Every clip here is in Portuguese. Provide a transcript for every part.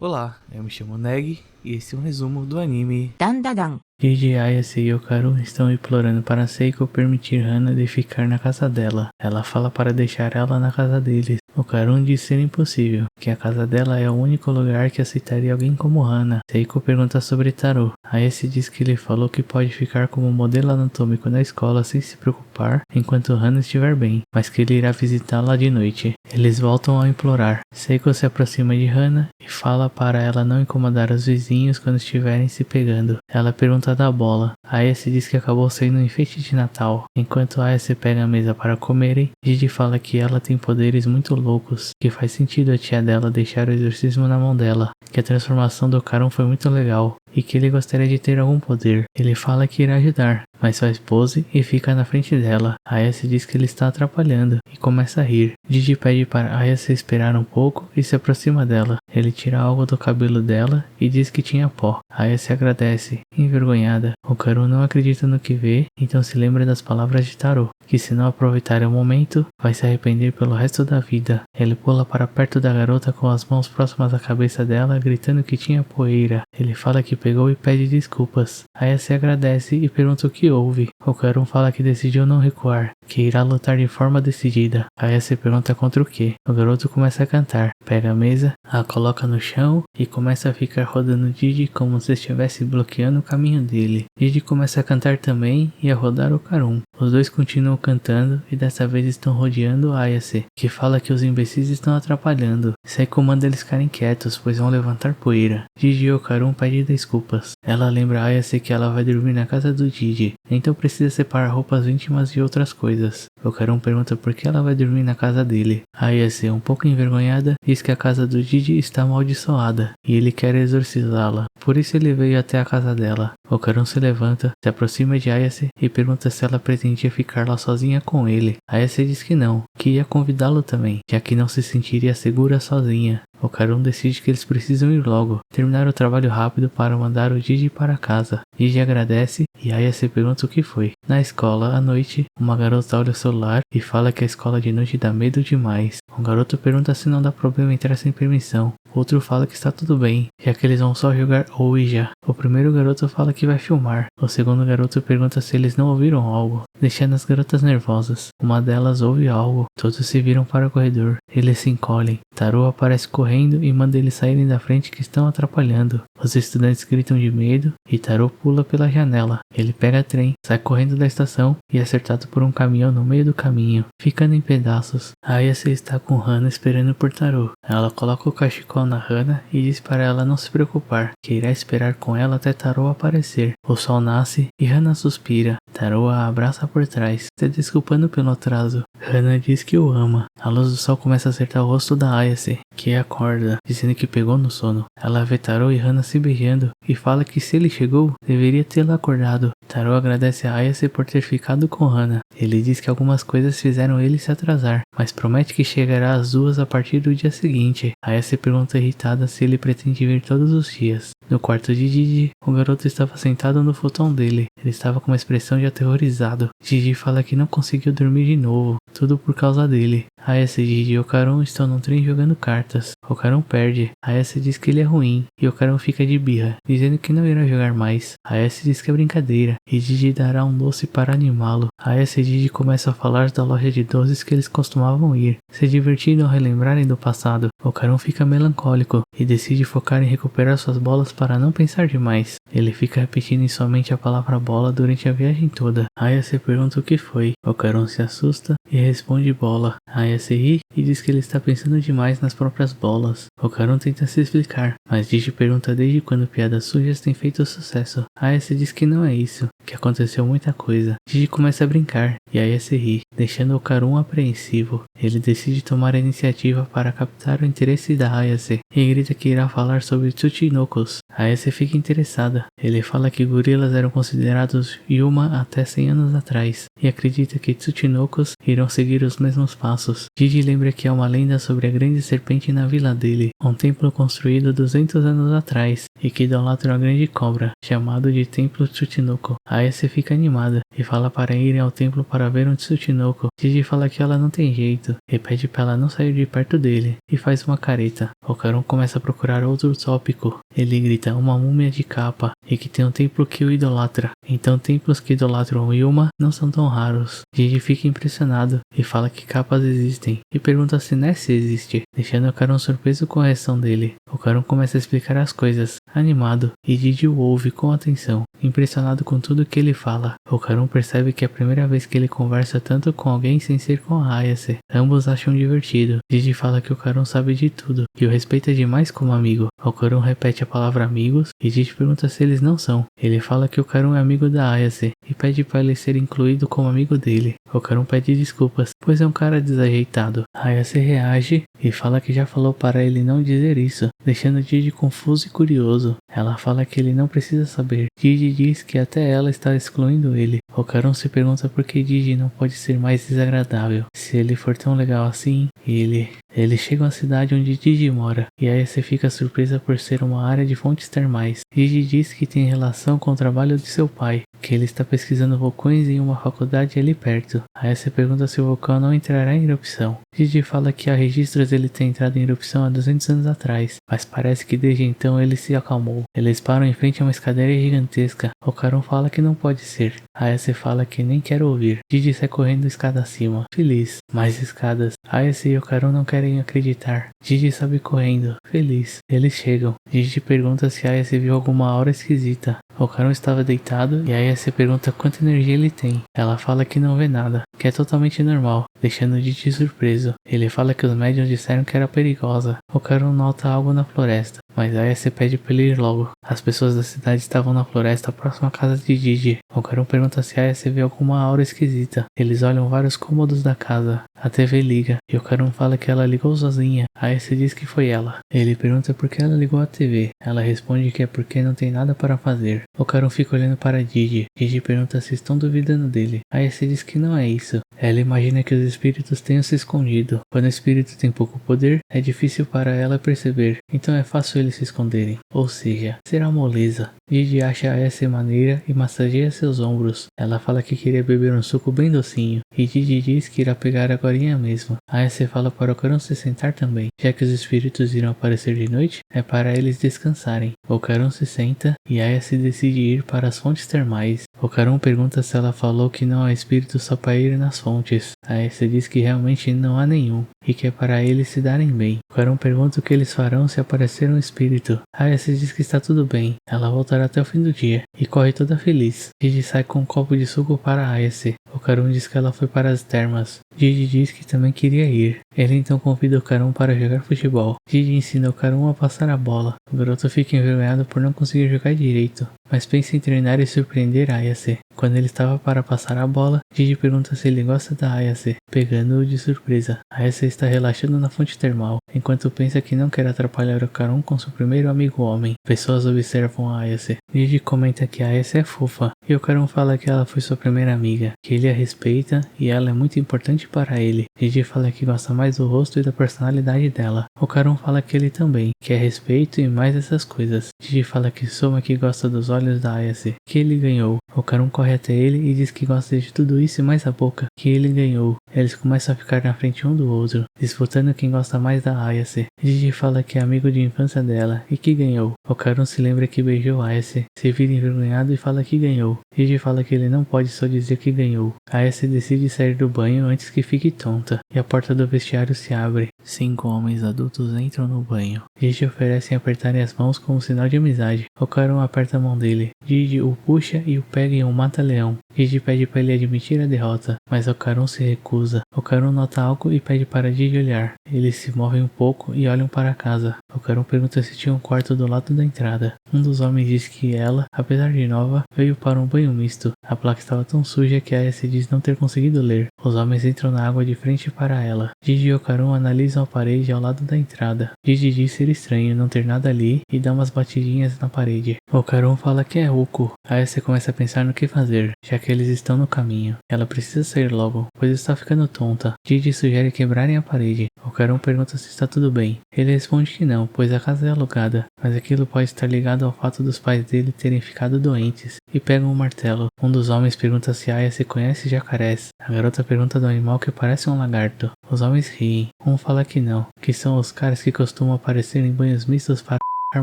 Olá, eu me chamo Neg e esse é um resumo do anime Dandadan. Jiji, Ayase e Okarun estão implorando para Seiko permitir Hana de ficar na casa dela. Ela fala para deixar ela na casa deles. Okarun diz ser impossível, que a casa dela é o único lugar que aceitaria alguém como Hana. Seiko pergunta sobre Taro. Ayase diz que ele falou que pode ficar como modelo anatômico na escola sem se preocupar enquanto Hana estiver bem, mas que ele irá visitá-la de noite. Eles voltam a implorar. Seiko se aproxima de Hana e fala para ela não incomodar os vizinhos quando estiverem se pegando. Ela pergunta da bola. Ayase diz que acabou sendo um enfeite de Natal. Enquanto Ayase pega a mesa para comerem, Jiji fala que ela tem poderes muito loucos, que faz sentido a tia dela deixar o exorcismo na mão dela, que a transformação do Okarun foi muito legal e que ele gostaria de ter algum poder. Ele fala que irá ajudar, mas faz pose e fica na frente dela. Ayase diz que ele está atrapalhando e começa a rir. Jiji pede para Ayase esperar um pouco e se aproxima dela. Ele tira algo do cabelo dela e diz que tinha pó. Ayase agradece, envergonhada. Okarun não acredita no que vê, então se lembra das palavras de Taro, que se não aproveitar o momento, vai se arrepender pelo resto da vida. Ele pula para perto da garota com as mãos próximas à cabeça dela, gritando que tinha poeira. Ele fala que pegou e pede desculpas. Ayase agradece e pergunta o que houve. Okarun fala que decidiu não recuar, que irá lutar de forma decidida. Ayase pergunta contra o que. O garoto começa a cantar, pega a mesa, a coloca no chão e começa a ficar rodando Jiji como se estivesse bloqueando o caminho dele. Jiji começa a cantar também e a rodar Okarun. Os dois continuam cantando e dessa vez estão rodeando Ayase, que fala que os imbecis estão atrapalhando. Seiko manda eles ficarem quietos, pois vão levantar poeira. Jiji e Okarun pedem desculpas. Ela lembra a Ayase que ela vai dormir na casa do Jiji, então precisa separar roupas íntimas e outras coisas. Okarun pergunta por que ela vai dormir na casa dele. Ayase, um pouco envergonhada, diz que a casa do Jiji está amaldiçoada e ele quer exorcizá-la. Por isso ele veio até a casa dela. Okarun se levanta, se aproxima de Ayase e pergunta se ela pretendia ficar lá sozinha com ele. Ayase diz que não, que ia convidá-lo também, já que não se sentiria segura sozinha. Okarun decide que eles precisam ir logo, terminar o trabalho rápido para mandar o Jiji para casa. Jiji agradece e Ayase pergunta o que foi. Na escola, à noite, uma garota olha o celular e fala que a escola de noite dá medo demais. Um garoto pergunta se não dá problema entrar sem permissão. Outro fala que está tudo bem, já que eles vão só jogar Ouija. O primeiro garoto fala que vai filmar. O segundo garoto pergunta se eles não ouviram algo, deixando as garotas nervosas. Uma delas ouve algo. Todos se viram para o corredor. Eles se encolhem. Taro aparece correndo e manda eles saírem da frente que estão atrapalhando. Os estudantes gritam de medo e Taro pula pela janela. Ele pega trem, sai correndo da estação e é acertado por um caminhão no meio do caminho, ficando em pedaços. Ayase está com Hana esperando por Taro. Ela coloca o cachecol na Hana e diz para ela não se preocupar, que irá esperar com ela até Taro aparecer. O sol nasce e Hana suspira. Taro a abraça por trás, se desculpando pelo atraso. Hana diz que o ama. A luz do sol começa a acertar o rosto da Ayase, que acorda, dizendo que pegou no sono. Ela vê Taro e Hana se beijando e fala que se ele chegou, deveria tê-la acordado. Taro agradece a Ayase por ter ficado com Hana. Ele diz que algumas coisas fizeram ele se atrasar, mas promete que chegará às 2 a partir do dia seguinte. Ayase pergunta irritada se ele pretende vir todos os dias. No quarto de Jiji, o garoto estava sentado no futon dele. Ele estava com uma expressão de aterrorizado. Jiji fala que não conseguiu dormir de novo, tudo por causa dele. Ayase, Jiji e Okarun estão num trem jogando cartas. Okarun perde. Ayase diz que ele é ruim e Okarun fica de birra, dizendo que não irá jogar mais. Ayase diz que é brincadeira e Jiji dará um doce para animá-lo. Ayase e Jiji começam a falar da loja de doces que eles costumavam ir, se divertindo ao relembrarem do passado. Okarun fica melancólico e decide focar em recuperar suas bolas para não pensar demais. Ele fica repetindo em sua mente a palavra bola durante a viagem toda. Ayase pergunta o que foi. Okarun se assusta e responde bola. Ayase ri e diz que ele está pensando demais nas próprias bolas. Okarun tenta se explicar, mas Jiji pergunta desde quando piadas sujas têm feito sucesso. Ayase diz que não é isso, que aconteceu muita coisa. Jiji começa a brincar e Ayase ri, deixando Okarun apreensivo. Ele decide tomar a iniciativa para captar o interesse da Ayase e grita que irá falar sobre Tsuchinokos. Ayase fica interessada. Ele fala que gorilas eram considerados Yuma até 100 anos atrás e acredita que Tsuchinokos irão seguir os mesmos passos. Jiji lembra que há uma lenda sobre a grande serpente na vila dele, um templo construído 200 anos atrás, e que idolatra uma grande cobra, chamado de Templo Tsuchinoko. Ayase fica animada e fala para irem ao templo para ver um Tsuchinoko. Gigi fala que ela não tem jeito e pede para ela não sair de perto dele e faz uma careta. Okarun começa a procurar outro tópico. Ele grita uma múmia de capa e que tem um templo que o idolatra. Então templos que idolatram Yuma não são tão raros. Gigi fica impressionado e fala que capas existem e pergunta se Ness existe, deixando Okarun surpreso com a reação dele. Okarun começa a explicar as coisas, animado, e Gigi o ouve com atenção, impressionado com tudo que ele fala. Okarun percebe que é a primeira vez que ele conversa tanto com alguém sem ser com a Ayase. Ambos acham divertido. Gigi fala que Okarun sabe de tudo, que o respeita demais como amigo. Okarun repete a palavra amigos e Gigi pergunta se eles não são. Ele fala que Okarun é amigo da Ayase e pede para ele ser incluído como amigo dele. Okarun pede desculpas, pois é um cara desajeitado. Ayase reage e fala que já falou para ele não dizer isso, deixando Gigi confuso e curioso. Ela fala que ele não precisa saber. Gigi diz que até ela está excluindo ele. Okarun se pergunta por que Gigi não pode ser mais desagradável. Se ele for tão legal assim, eles chegam à cidade onde Gigi mora, e Ayase fica surpresa por ser uma área de fontes termais. Gigi diz que tem relação com o trabalho de seu pai, que ele está pesquisando vulcões em uma faculdade ali perto. Ayase pergunta se o vulcão não entrará em erupção. Gigi fala que há registros dele ter entrado em erupção há 200 anos atrás, mas parece que desde então ele se acalmou. Eles param em frente a uma escadaria gigantesca. Okarun fala que não pode ser. Ayase fala que nem quer ouvir. Gigi sai correndo escada acima, feliz. Mais escadas. Ayase e Okarun não querem acreditar. Gigi sobe correndo, feliz. Eles chegam. Gigi pergunta se Ayase viu alguma aura esquisita. Okarun estava deitado e Ayase pergunta quanta energia ele tem. Ela fala que não vê nada, que é totalmente normal, deixando Gigi surpreso. Ele fala que os médiuns disseram que era perigosa. Okarun nota algo na floresta, mas Ayase pede para ele ir logo. As pessoas da cidade estavam na floresta próxima à casa de Gigi. Okarun pergunta se Ayase vê alguma aura esquisita. Eles olham vários cômodos da casa. A TV liga e Okarun fala que ela ligou sozinha. Ayase diz que foi ela. Ele pergunta por que ela ligou a TV. Ela responde que é porque não tem nada para fazer. Okarun fica olhando para Gigi. Gigi pergunta se estão duvidando dele. Ayase diz que não é isso. Ela imagina que os espíritos tenham se escondido. Quando o espírito tem pouco poder, é difícil para ela perceber, então é fácil eles se esconderem. Ou seja, será moleza. Gigi acha Ayase maneira e massageia seus ombros. Ela fala que queria beber um suco bem docinho, e Gigi diz que irá pegar agorinha mesmo. Ayase fala para Okarun se sentar também, já que os espíritos irão aparecer de noite, é para eles descansarem. Okarun se senta e Ayase decide ir para as fontes termais. Okarun pergunta se ela falou que não há espírito só para ir nas fontes. Ayase diz que realmente não há nenhum, e que é para eles se darem bem. Okarun pergunta o que eles farão se aparecer um espírito. Ayase diz que está tudo bem, ela voltará até o fim do dia, e corre toda feliz. Gigi sai com um copo de suco para Ayase. Okarun diz que ela foi para as termas. Gigi diz que também queria ir. Ele então convida Okarun para jogar futebol. Gigi ensina Okarun a passar a bola. O garoto fica envergonhado por não conseguir jogar direito, mas pensa em treinar e surpreender Ayase. Quando ele estava para passar a bola, Gigi pergunta se ele gosta da Ayase, pegando-o de surpresa. Ayase está relaxando na fonte termal, enquanto pensa que não quer atrapalhar Okarun com seu primeiro amigo homem. Pessoas observam a Ayase. Gigi comenta que a Ayase é fofa, e Okarun fala que ela foi sua primeira amiga, que ele a respeita e ela é muito importante para ele. Gigi fala que gosta mais do rosto e da personalidade dela. Okarun fala que ele também quer respeito e mais essas coisas. Gigi fala que Soma que gosta dos olhos da Ayase, que ele ganhou. Okarun corre até ele e diz que gosta de tudo isso e mais a boca, que ele ganhou. Eles começam a ficar na frente um do outro, disputando quem gosta mais da Ayase. Gigi fala que é amigo de infância dela e que ganhou. Okarun se lembra que beijou Ayase, se vira envergonhado e fala que ganhou. Gigi fala que ele não pode só dizer que ganhou. Ayase decide sair do banho antes que fique tonta, e a porta do vestiário se abre. 5 homens adultos entram no banho. Gigi oferece apertarem as mãos como sinal de amizade. Okarun aperta a mão dele. Gigi o puxa e o pega em um mata-leão. Gigi pede para ele admitir a derrota, mas Okarun se recusa. Okarun nota algo e pede para Gigi olhar. Eles se movem um pouco e olham para a casa. Okarun pergunta se tinha um quarto do lado da entrada. Um dos homens diz que ela, apesar de nova, veio para um banho misto. A placa estava tão suja que Ayase diz não ter conseguido ler. Os homens entram na água de frente para ela. Gigi e Okarun analisam a parede ao lado da entrada. Gigi diz ser estranho não ter nada ali e dá umas batidinhas na parede. Okarun fala que é oco. Ayase começa a pensar no que fazer, já que eles estão no caminho. Ela precisa sair sair logo, pois está ficando tonta. Didi sugere quebrarem a parede. Okarun pergunta se está tudo bem. Ele responde que não, pois a casa é alugada, mas aquilo pode estar ligado ao fato dos pais dele terem ficado doentes, e pegam um martelo. Um dos homens pergunta se Aya se conhece jacarés. A garota pergunta do animal que parece um lagarto. Os homens riem. Um fala que não, que são os caras que costumam aparecer em banhos mistos para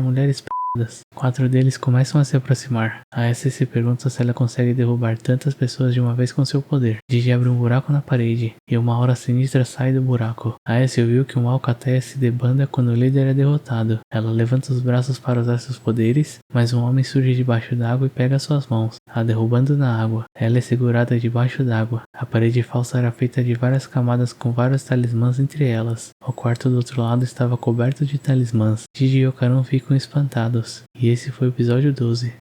mulheres. 4 deles começam a se aproximar. A Aya se pergunta se ela consegue derrubar tantas pessoas de uma vez com seu poder. Didi abre um buraco na parede, e uma aura sinistra sai do buraco. A Aya ouviu que um Alcateia se debanda quando o líder é derrotado. Ela levanta os braços para usar seus poderes, mas um homem surge debaixo d'água e pega suas mãos, a derrubando na água. Ela é segurada debaixo d'água. A parede falsa era feita de várias camadas com vários talismãs entre elas. O quarto do outro lado estava coberto de talismãs. Didi e Okarun ficam espantados. E esse foi o episódio 12.